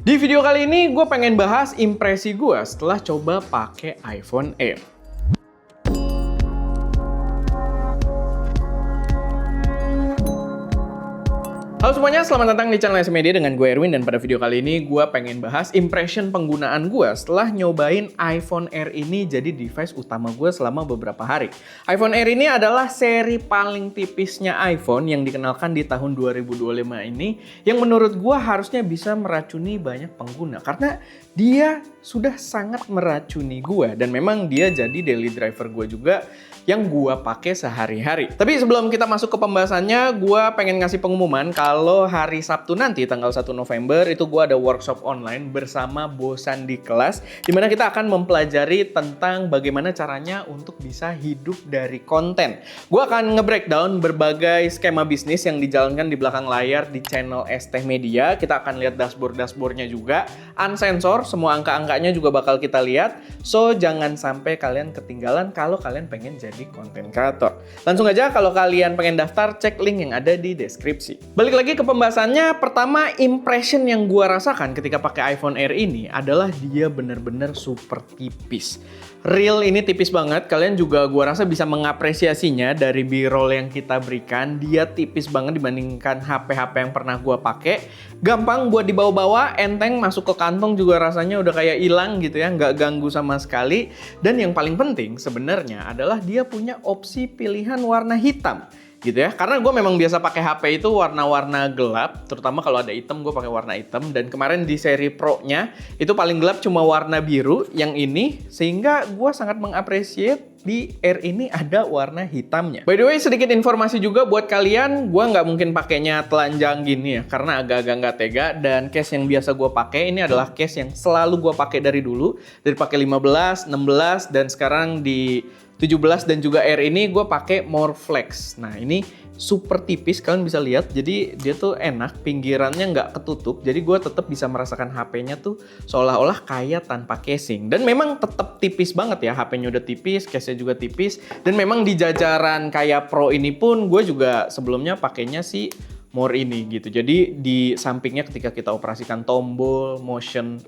Di video kali ini gue pengen bahas impresi gue setelah coba pakai iPhone Air. Halo semuanya, selamat datang di channel SM Media dengan gue Erwin, dan pada video kali ini gue pengen bahas impression penggunaan gue setelah nyobain iPhone Air ini jadi device utama gue selama beberapa hari. iPhone Air ini adalah seri paling tipisnya iPhone yang dikenalkan di tahun 2025 ini, yang menurut gue harusnya bisa meracuni banyak pengguna karena dia sudah sangat meracuni gue, dan memang dia jadi daily driver gue juga yang gue pakai sehari-hari. Tapi sebelum kita masuk ke pembahasannya, gue pengen ngasih pengumuman kalau hari Sabtu nanti tanggal 1 November itu gue ada workshop online bersama Bosan di Kelas, dimana kita akan mempelajari tentang bagaimana caranya untuk bisa hidup dari konten. Gue akan nge-breakdown berbagai skema bisnis yang dijalankan di belakang layar di channel ST Media. Kita akan lihat dashboard-dashboardnya juga, unsensor, semua angka-angkanya juga bakal kita lihat. So jangan sampai kalian ketinggalan kalau kalian pengen jadi konten kreator. Langsung aja kalau kalian pengen daftar, cek link yang ada di deskripsi. Balik lagi ke pembahasannya, pertama impression yang gua rasakan ketika pakai iPhone Air ini adalah dia bener-bener super tipis. Real ini tipis banget, kalian juga gua rasa bisa mengapresiasinya dari B-roll yang kita berikan. Dia tipis banget dibandingkan HP-HP yang pernah gua pakai. Gampang buat dibawa-bawa, enteng, masuk ke kantong juga rasanya udah kayak hilang gitu ya, nggak ganggu sama sekali. Dan yang paling penting sebenarnya adalah dia punya opsi pilihan warna hitam gitu ya, karena gue memang biasa pakai HP itu warna-warna gelap, terutama kalau ada hitam gue pakai warna hitam, dan kemarin di seri Pro-nya itu paling gelap cuma warna biru yang ini, sehingga gue sangat mengapresiasi di Air ini ada warna hitamnya. By the way, sedikit informasi juga buat kalian, gue nggak mungkin pakainya telanjang gini ya, karena agak-agak nggak tega, dan case yang biasa gue pakai ini adalah case yang selalu gue pakai dari dulu, dari pakai 15, 16, dan sekarang di 17 dan juga Air ini gue pakai More Flex. Nah ini super tipis, kalian bisa lihat, jadi dia tuh enak, pinggirannya nggak ketutup, jadi gue tetap bisa merasakan HP-nya tuh seolah-olah kayak tanpa casing. Dan memang tetap tipis banget ya, HP-nya udah tipis, case-nya juga tipis, dan memang di jajaran kayak Pro ini pun gue juga sebelumnya pakainya sih More ini gitu. Jadi di sampingnya ketika kita operasikan tombol, motion,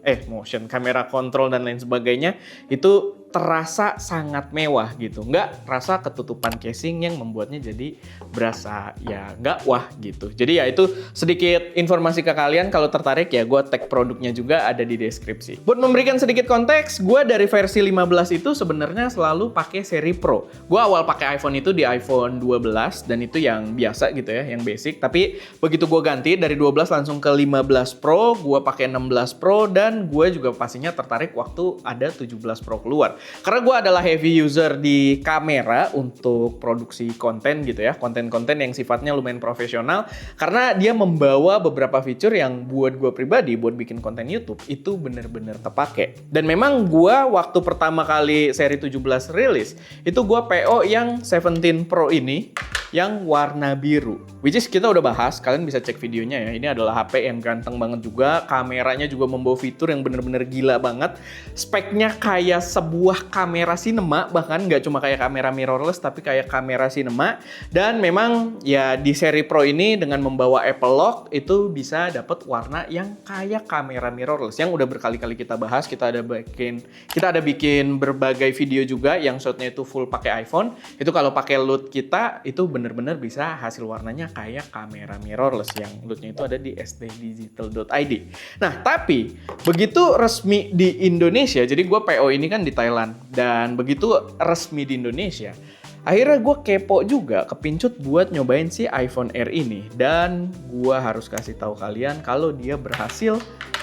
kamera kontrol dan lain sebagainya, itu terasa sangat mewah gitu. Nggak rasa ketutupan casing yang membuatnya jadi berasa ya nggak wah gitu. Jadi ya itu sedikit informasi ke kalian, kalau tertarik ya gue tag produknya juga ada di deskripsi. Buat memberikan sedikit konteks, gue dari versi 15 itu sebenarnya selalu pakai seri Pro. Gue awal pakai iPhone itu di iPhone 12 dan itu yang biasa gitu ya, yang basic. Tapi begitu gue ganti dari 12 langsung ke 15 Pro, gue pakai 16 Pro, dan gue juga pastinya tertarik waktu ada 17 Pro keluar. Karena gue adalah heavy user di kamera untuk produksi konten gitu ya, konten-konten yang sifatnya lumayan profesional, karena dia membawa beberapa fitur yang buat gue pribadi, buat bikin konten YouTube, itu bener-bener kepake. Dan memang gue waktu pertama kali seri 17 rilis, itu gue PO yang 17 Pro ini, yang warna biru, which is kita udah bahas, kalian bisa cek videonya ya. Ini adalah HP yang ganteng banget juga, kameranya juga membawa fitur yang bener-bener gila banget, speknya kayak sebuah kamera cinema, bahkan nggak cuma kayak kamera mirrorless tapi kayak kamera cinema. Dan memang ya di seri Pro ini dengan membawa Apple Lock itu bisa dapat warna yang kayak kamera mirrorless yang udah berkali-kali kita bahas. Kita ada bikin berbagai video juga yang shotnya itu full pakai iPhone. Itu kalau pakai LUT kita itu bener-bener bisa hasil warnanya kayak kamera mirrorless, yang LUT-nya itu ada di sddigital.id. Nah, tapi begitu resmi di Indonesia, jadi gue PO ini kan di Thailand, dan begitu resmi di Indonesia, akhirnya gue kepo juga, kepincut buat nyobain si iPhone Air ini, dan gue harus kasih tahu kalian kalau dia berhasil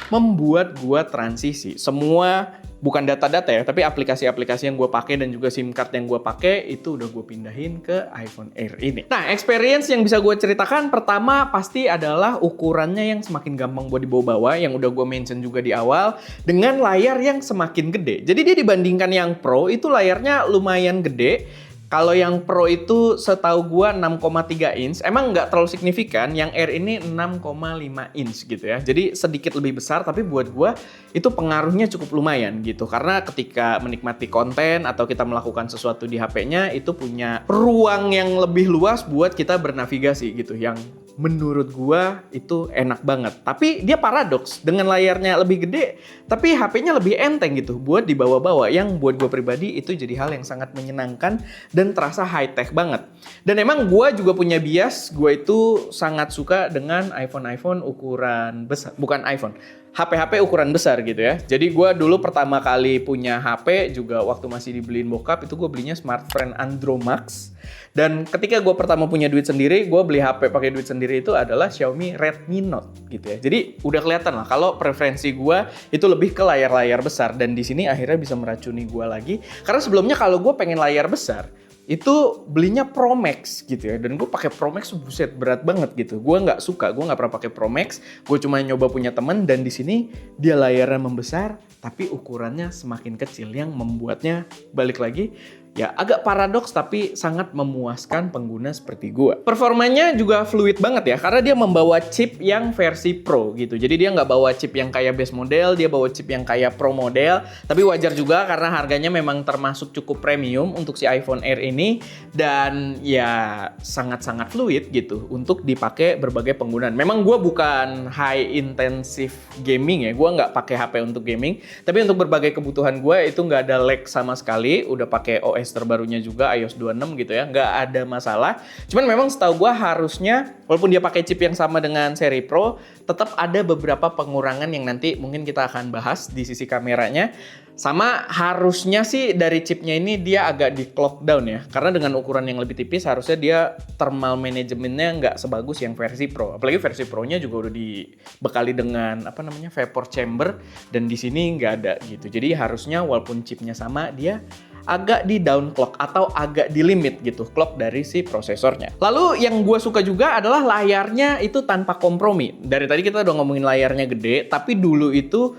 membuat gue transisi semua. Bukan data-data ya, tapi aplikasi-aplikasi yang gue pakai dan juga SIM card yang gue pakai itu udah gue pindahin ke iPhone Air ini. Nah, experience yang bisa gue ceritakan pertama pasti adalah ukurannya yang semakin gampang buat dibawa-bawa, yang udah gue mention juga di awal, dengan layar yang semakin gede. Jadi dia dibandingkan yang Pro itu layarnya lumayan gede. Kalau yang Pro itu setahu gua 6,3 inch, emang nggak terlalu signifikan. Yang Air ini 6,5 inch gitu ya. Jadi sedikit lebih besar, tapi buat gua itu pengaruhnya cukup lumayan gitu. Karena ketika menikmati konten atau kita melakukan sesuatu di HP-nya, itu punya ruang yang lebih luas buat kita bernavigasi gitu. Yang menurut gua itu enak banget. Tapi dia paradoks, dengan layarnya lebih gede, tapi HP-nya lebih enteng gitu buat dibawa-bawa. Yang buat gua pribadi itu jadi hal yang sangat menyenangkan dan terasa high-tech banget. Dan emang gua juga punya bias, gua itu sangat suka dengan iPhone ukuran besar, bukan iPhone. HP-HP ukuran besar gitu ya. Jadi gue dulu pertama kali punya HP juga waktu masih dibeliin bokap, itu gue belinya Smartfren Andromax. Dan ketika gue pertama punya duit sendiri, gue beli HP pakai duit sendiri itu adalah Xiaomi Redmi Note gitu ya. Jadi udah kelihatan lah kalau preferensi gue itu lebih ke layar-layar besar. Dan di sini akhirnya bisa meracuni gue lagi. Karena sebelumnya kalau gue pengen layar besar, itu belinya Pro Max gitu ya, dan gue pakai Pro Max buset berat banget gitu. Gue nggak suka, gue nggak pernah pakai Pro Max. Gue cuma nyoba punya temen, dan di sini dia layarnya membesar tapi ukurannya semakin kecil yang membuatnya balik lagi ya agak paradoks tapi sangat memuaskan pengguna seperti gue. Performanya juga fluid banget ya, karena dia membawa chip yang versi Pro gitu. Jadi dia nggak bawa chip yang kayak base model, dia bawa chip yang kayak Pro model. Tapi wajar juga karena harganya memang termasuk cukup premium untuk si iPhone Air ini. Dan ya sangat-sangat fluid gitu untuk dipakai berbagai penggunaan. Memang gue bukan high intensive gaming ya, gue nggak pakai HP untuk gaming. Tapi untuk berbagai kebutuhan gue itu nggak ada lag sama sekali. Udah pakai OS terbarunya juga iOS 26 gitu ya, nggak ada masalah. Cuman memang setahu gue harusnya walaupun dia pakai chip yang sama dengan seri Pro, tetap ada beberapa pengurangan yang nanti mungkin kita akan bahas di sisi kameranya. Sama harusnya sih dari chipnya ini dia agak di clock down ya, karena dengan ukuran yang lebih tipis harusnya dia thermal managementnya nggak sebagus yang versi Pro. Apalagi versi Pro-nya juga udah dibekali dengan vapor chamber, dan di sini nggak ada gitu. Jadi harusnya walaupun chipnya sama, dia agak di down clock atau agak di limit gitu clock dari si prosesornya. Lalu yang gue suka juga adalah layarnya itu tanpa kompromi. Dari tadi kita udah ngomongin layarnya gede, tapi dulu itu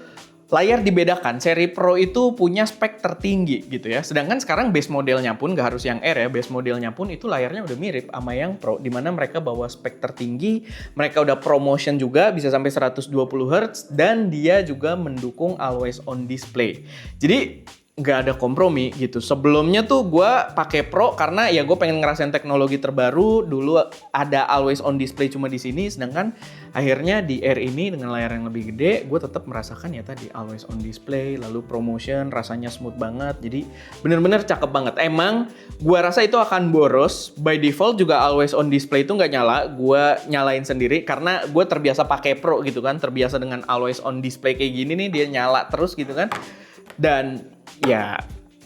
layar dibedakan. Seri Pro itu punya spek tertinggi gitu ya. Sedangkan sekarang base modelnya pun, gak harus yang Air ya, base modelnya pun itu layarnya udah mirip sama yang Pro, dimana mereka bawa spek tertinggi, mereka udah promotion juga bisa sampai 120 Hz, dan dia juga mendukung always on display. Jadi nggak ada kompromi gitu. Sebelumnya tuh gue pakai Pro karena ya gue pengen ngerasain teknologi terbaru. Dulu ada always on display cuma di sini, sedangkan akhirnya di Air ini dengan layar yang lebih gede, gue tetap merasakan ya tadi always on display, lalu promotion, rasanya smooth banget. Jadi bener-bener cakep banget. Emang gue rasa itu akan boros. By default juga always on display itu nggak nyala. Gue nyalain sendiri karena gue terbiasa pakai Pro gitu kan, terbiasa dengan always on display kayak gini nih, dia nyala terus gitu kan. Dan ya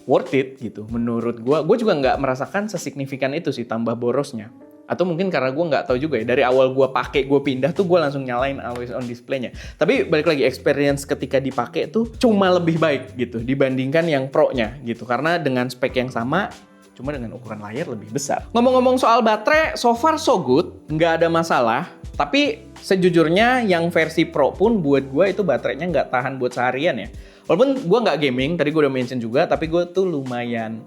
worth it gitu menurut gue juga nggak merasakan sesignifikan itu sih tambah borosnya. Atau mungkin karena gue nggak tahu juga ya, dari awal gue pakai, gue pindah tuh gue langsung nyalain always on display-nya. Tapi balik lagi, experience ketika dipakai tuh cuma lebih baik gitu dibandingkan yang Pro-nya gitu, karena dengan spek yang sama cuma dengan ukuran layar lebih besar. Ngomong-ngomong soal baterai, so far so good, nggak ada masalah. Tapi sejujurnya yang versi Pro pun buat gue itu baterainya nggak tahan buat seharian ya. Walaupun gue nggak gaming, tadi gue udah mention juga, tapi gue tuh lumayan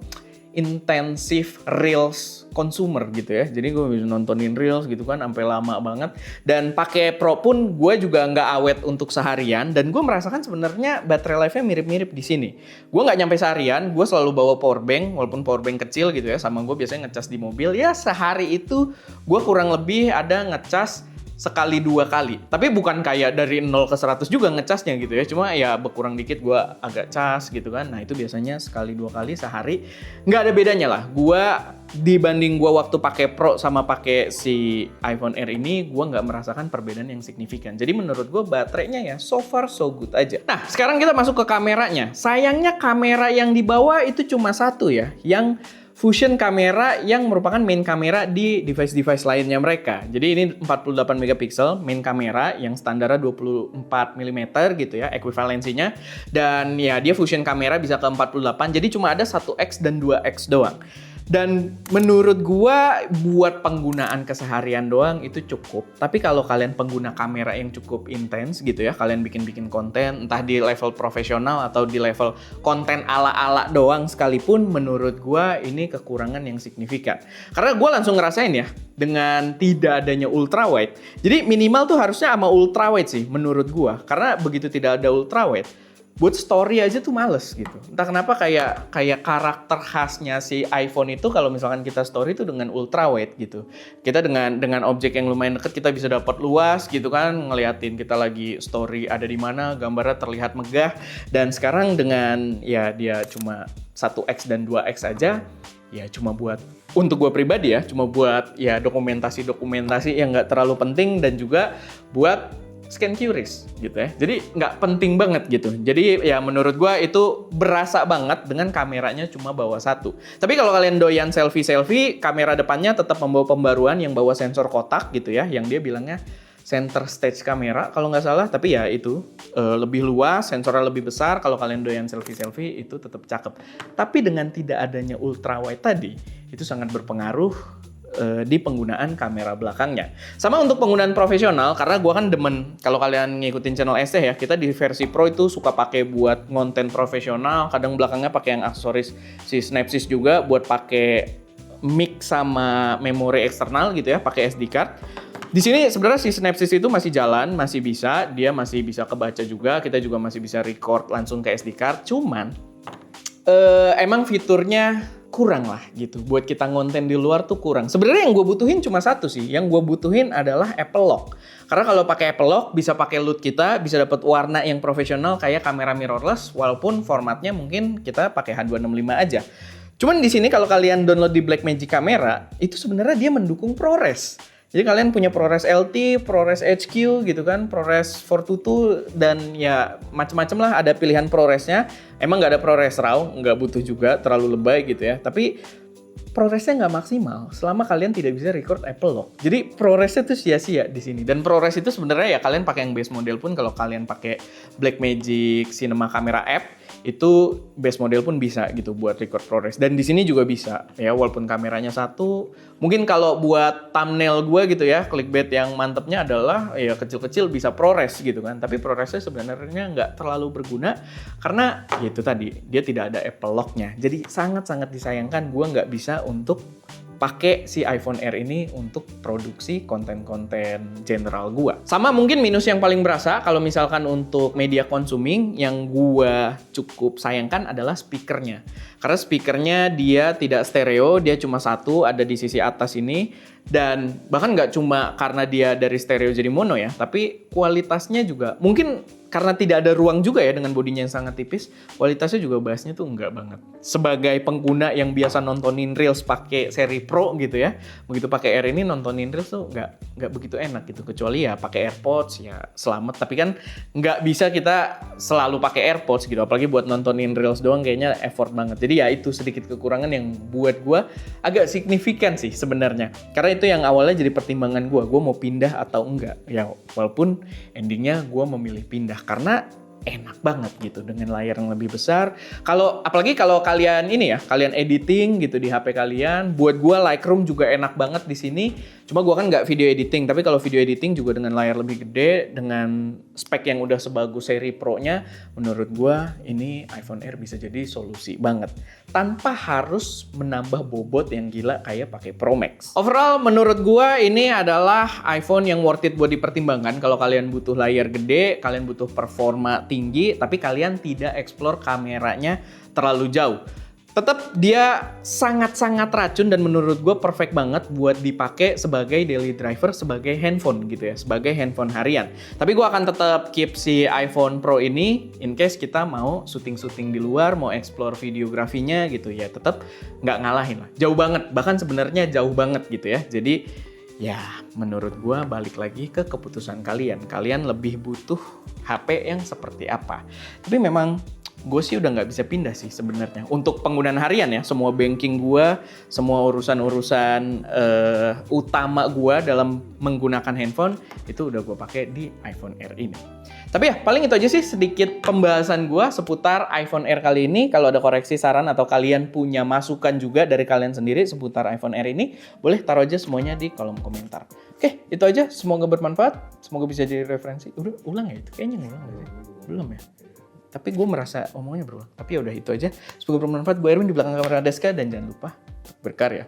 intensif Reels consumer gitu ya. Jadi gue bisa nontonin Reels gitu kan sampai lama banget. Dan pakai Pro pun gue juga nggak awet untuk seharian. Dan gue merasakan sebenarnya baterai life-nya mirip-mirip di sini. Gue nggak nyampe seharian, gue selalu bawa power bank, walaupun power bank kecil gitu ya. Sama gue biasanya ngecas di mobil. Ya sehari itu gue kurang lebih ada ngecas sekali 2 kali. Tapi bukan kayak dari 0 ke 100 juga ngecasnya gitu ya. Cuma ya berkurang dikit gue agak cas gitu kan. Nah itu biasanya sekali 2 kali sehari. Nggak ada bedanya lah. Gue dibanding gue waktu pakai Pro sama pakai si iPhone Air ini, gue nggak merasakan perbedaan yang signifikan. Jadi menurut gue baterainya ya so far so good aja. Nah sekarang kita masuk ke kameranya. Sayangnya kamera yang dibawa itu cuma satu ya. Yang Fusion kamera yang merupakan main kamera di device-device lainnya mereka. Jadi ini 48 megapiksel main kamera yang standarnya 24 mm gitu ya ekuivalensinya. Dan ya dia fusion kamera bisa ke 48, jadi cuma ada 1x dan 2x doang. Dan menurut gua buat penggunaan keseharian doang itu cukup. Tapi kalau kalian pengguna kamera yang cukup intens gitu ya, kalian bikin-bikin konten entah di level profesional atau di level konten ala-ala doang sekalipun, menurut gua ini kekurangan yang signifikan. Karena gua langsung ngerasain ya dengan tidak adanya ultra wide. Jadi minimal tuh harusnya sama ultra wide sih menurut gua. Karena begitu tidak ada ultra wide, buat story aja tuh males gitu. Entah kenapa kayak karakter khasnya si iPhone itu kalau misalkan kita story itu dengan ultra wide gitu. Kita dengan objek yang lumayan deket kita bisa dapat luas gitu kan, ngeliatin kita lagi story ada di mana, gambarnya terlihat megah. Dan sekarang dengan ya dia cuma 1x dan 2x aja, ya cuma buat untuk gue pribadi ya, cuma buat ya dokumentasi yang nggak terlalu penting dan juga buat scan QRIS gitu ya. Jadi nggak penting banget gitu. Jadi ya menurut gue itu berasa banget dengan kameranya cuma bawa satu. Tapi kalau kalian doyan selfie, kamera depannya tetap membawa pembaruan yang bawa sensor kotak gitu ya. Yang dia bilangnya center stage kamera kalau nggak salah. Tapi ya itu lebih luas, sensornya lebih besar. Kalau kalian doyan selfie itu tetap cakep. Tapi dengan tidak adanya ultra wide tadi, itu sangat berpengaruh di penggunaan kamera belakangnya. Sama untuk penggunaan profesional, karena gue kan demen, kalau kalian ngikutin channel ST ya, kita di versi Pro itu suka pakai buat konten profesional, kadang belakangnya pakai yang aksesoris si Snapsys juga buat pakai mic sama memori eksternal gitu ya, pakai SD card. Di sini sebenarnya si Snapsys itu masih jalan, masih bisa, dia masih bisa kebaca juga, kita juga masih bisa record langsung ke SD card, cuman emang fiturnya kurang lah gitu. Buat kita ngonten di luar tuh kurang. Sebenarnya yang gue butuhin cuma satu sih. Yang gue butuhin adalah Apple Lock. Karena kalau pakai Apple Lock bisa pakai LUT kita, bisa dapat warna yang profesional kayak kamera mirrorless, walaupun formatnya mungkin kita pakai H265 aja. Cuman di sini kalau kalian download di Blackmagic Camera, itu sebenarnya dia mendukung ProRes. Jadi kalian punya ProRes LT, ProRes HQ gitu kan, ProRes 422 dan ya macam-macam lah ada pilihan ProResnya. Emang nggak ada ProRes RAW, nggak butuh juga terlalu lebay gitu ya. Tapi ProResnya nggak maksimal selama kalian tidak bisa record Apple Lock. Jadi ProResnya tuh sia-sia di sini. Dan ProRes itu sebenarnya ya kalian pakai yang base model pun kalau kalian pakai Blackmagic Cinema Camera App itu base model pun bisa gitu buat record ProRes. Dan di sini juga bisa ya walaupun kameranya satu. Mungkin kalau buat thumbnail gue gitu ya, clickbait yang mantepnya adalah ya kecil-kecil bisa ProRes gitu kan. Tapi ProResnya sebenarnya nggak terlalu berguna karena ya itu tadi dia tidak ada Apple Lock-nya. Jadi sangat-sangat disayangkan gue nggak bisa untuk pakai si iPhone Air ini untuk produksi konten-konten general gua. Sama mungkin minus yang paling berasa kalau misalkan untuk media consuming yang gua cukup sayangkan adalah speakernya. Karena speakernya dia tidak stereo, dia cuma satu ada di sisi atas ini. Dan bahkan nggak cuma karena dia dari stereo jadi mono ya, tapi kualitasnya juga mungkin karena tidak ada ruang juga ya dengan bodinya yang sangat tipis, kualitasnya juga bassnya tuh enggak banget. Sebagai pengguna yang biasa nontonin Reels pakai seri Pro gitu ya, begitu pakai Air ini nontonin Reels tuh nggak begitu enak gitu. Kecuali ya pakai AirPods ya selamat, tapi kan nggak bisa kita selalu pakai AirPods gitu. Apalagi buat nontonin Reels doang kayaknya effort banget. Jadi ya itu sedikit kekurangan yang buat gua agak signifikan sih sebenarnya. Karena itu yang awalnya jadi pertimbangan gue mau pindah atau enggak. Ya walaupun endingnya gue memilih pindah karena enak banget gitu dengan layar yang lebih besar. Apalagi kalau kalian ini ya, kalian editing gitu di HP kalian, buat gue Lightroom juga enak banget di sini. Cuma gue kan nggak video editing, tapi kalau video editing juga dengan layar lebih gede, dengan spek yang udah sebagus seri Pro-nya, menurut gue ini iPhone Air bisa jadi solusi banget. Tanpa harus menambah bobot yang gila kayak pakai Pro Max. Overall, menurut gue ini adalah iPhone yang worth it buat dipertimbangkan. Kalau kalian butuh layar gede, kalian butuh performa tinggi, tapi kalian tidak explore kameranya terlalu jauh. Tetap dia sangat-sangat racun dan menurut gue perfect banget buat dipakai sebagai daily driver, sebagai handphone gitu ya, sebagai handphone harian. Tapi gue akan tetap keep si iPhone Pro ini in case kita mau syuting-syuting di luar, mau explore videografinya gitu ya, tetap nggak ngalahin lah. Jauh banget, bahkan sebenarnya jauh banget gitu ya. Jadi ya menurut gue balik lagi ke keputusan kalian. Kalian lebih butuh HP yang seperti apa. Tapi memang gue sih udah nggak bisa pindah sih sebenarnya. Untuk penggunaan harian ya, semua banking gue, semua urusan-urusan utama gue dalam menggunakan handphone, itu udah gue pakai di iPhone Air ini. Tapi ya, paling itu aja sih sedikit pembahasan gue seputar iPhone Air kali ini. Kalau ada koreksi, saran, atau kalian punya masukan juga dari kalian sendiri seputar iPhone Air ini, boleh taruh aja semuanya di kolom komentar. Oke, itu aja. Semoga bermanfaat. Semoga bisa jadi referensi. Udah, ulang ya itu? Kayaknya ngulang gak sih? Belum ya? Tapi gue merasa omongnya berulang. Tapi ya udah itu aja. Semoga bermanfaat. Gue Erwin di belakang kamera Deska. Dan jangan lupa berkarya.